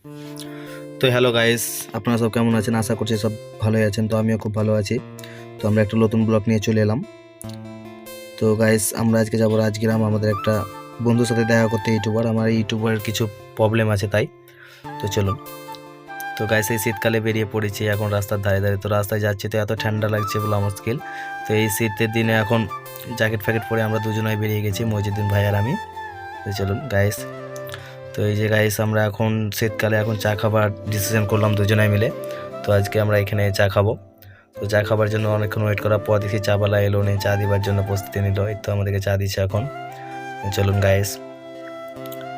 তো hello guys, আপনারা সব কেমন আছেন? আশা করছি সব ভালোই আছেন। তো আমিও খুব ভালো আছি। তো আমরা একটা নতুন ব্লগ নিয়ে চলে এলাম। তো গাইস, আমরা আজকে যাবো রাজগ্রাম, আমাদের একটা বন্ধুর সাথে দেখা করতে। ইউটিউবার, আমার ইউটিউবারের কিছু প্রবলেম আছে তাই। তো চলুন। তো গাইস, এই শীতকালে বেরিয়ে পড়েছি এখন রাস্তার ধারে ধারে। তো রাস্তায় যাচ্ছি তো এত ঠান্ডা লাগছে বলে মুশকিল। তো এই শীতের দিনে এখন জ্যাকেট ফ্যাকেট পরে আমরা দুজনেই বেরিয়ে গেছি, মজিউদ্দিন ভাই আর আমি। তো চলুন গাইস। তো এই যে গাইস, আমরা এখন শীতকালে এখন চা খাবার ডিসিশন করলাম দুজনে মিলে। তো আজকে আমরা এখানে চা খাবো। তো চা খাবার জন্য অনেকক্ষণ ওয়েট করার পর দেখি চাবালা এলো, নিয়ে চা দিবার জন্য প্রস্তুতি নিল। এই তো আমাদেরকে চা দিচ্ছে এখন। চলুন গাইস।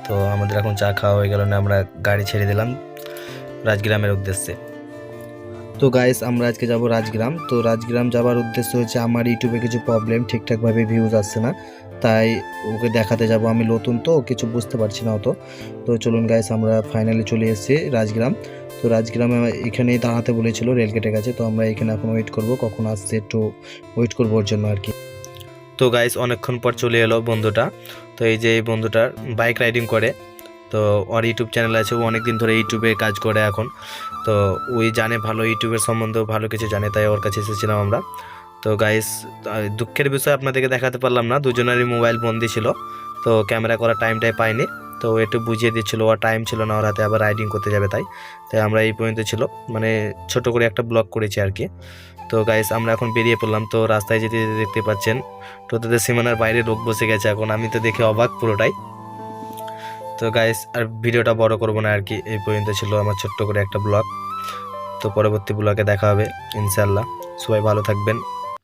তো আমাদের এখন চা খাওয়া হয়ে গেল, না আমরা গাড়ি ছেড়ে দিলাম রাজগ্রামের উদ্দেশ্যে। তো গাইস, আমরা আজকে যাব রাজগ্রাম। তো রাজগ্রাম যাওয়ার উদ্দেশ্য হচ্ছে আমার ইউটিউবে কিছু প্রবলেম, ঠিকঠাকভাবে ভিউজ আসছে না, তাই ওকে দেখাতে যাব। আমি নতুন তো কিছু বুঝতে পারছি না অত। তো চলুন গাইস, আমরা ফাইনালি চলে এসেছি রাজগ্রাম। তো রাজগ্রামে এখানেই দাঁড়াতে বলেছিল রেলগেটের কাছে। তো আমরা এখানে এখন ওয়েট করব, কখন আসছে একটু ওয়েট করবো ওর জন্য আর কি। তো গাইস, অনেকক্ষণ পর চলে এলো বন্ধুটা। তো এই যে এই বন্ধুটার বাইক রাইডিং করে। তো ওর ইউটিউব চ্যানেল আছে, ও অনেকদিন ধরে ইউটিউবে কাজ করে এখন। তো ওই জানে ভালো, ইউটিউবের সম্বন্ধেও ভালো কিছু জানে, তাই ওর কাছে এসেছিলাম আমরা। তো গাইস, দুঃখের বিষয় আপনাদেরকে দেখাতে পারলাম না, দুজনেরই মোবাইল বন্দি ছিল। তো ক্যামেরা করার টাইমটাই পাইনি। তো ও একটু বুঝিয়ে দিচ্ছিলো, ওর টাইম ছিল না ওর হাতে, আবার রাইডিং করতে যাবে তাই। তাই আমরা এই পর্যন্ত ছিল, মানে ছোট করে একটা ব্লগ করেছি আর কি। তো গাইস, আমরা এখন বেরিয়ে পড়লাম। তো রাস্তায় যেতে যেতে দেখতে পাচ্ছেন টোটোতে সীমানার বাইরে লোক বসে গেছে এখন। আমি তো দেখে অবাক পুরোটাই। তো গাইস, আর ভিডিওটা বড় করব না আর কি, এই পর্যন্ত ছিল আমার ছোট্ট করে একটা ব্লগ। তো পরবর্তী ব্লগে দেখা হবে ইনশাআল্লাহ। সবাই ভালো থাকবেন।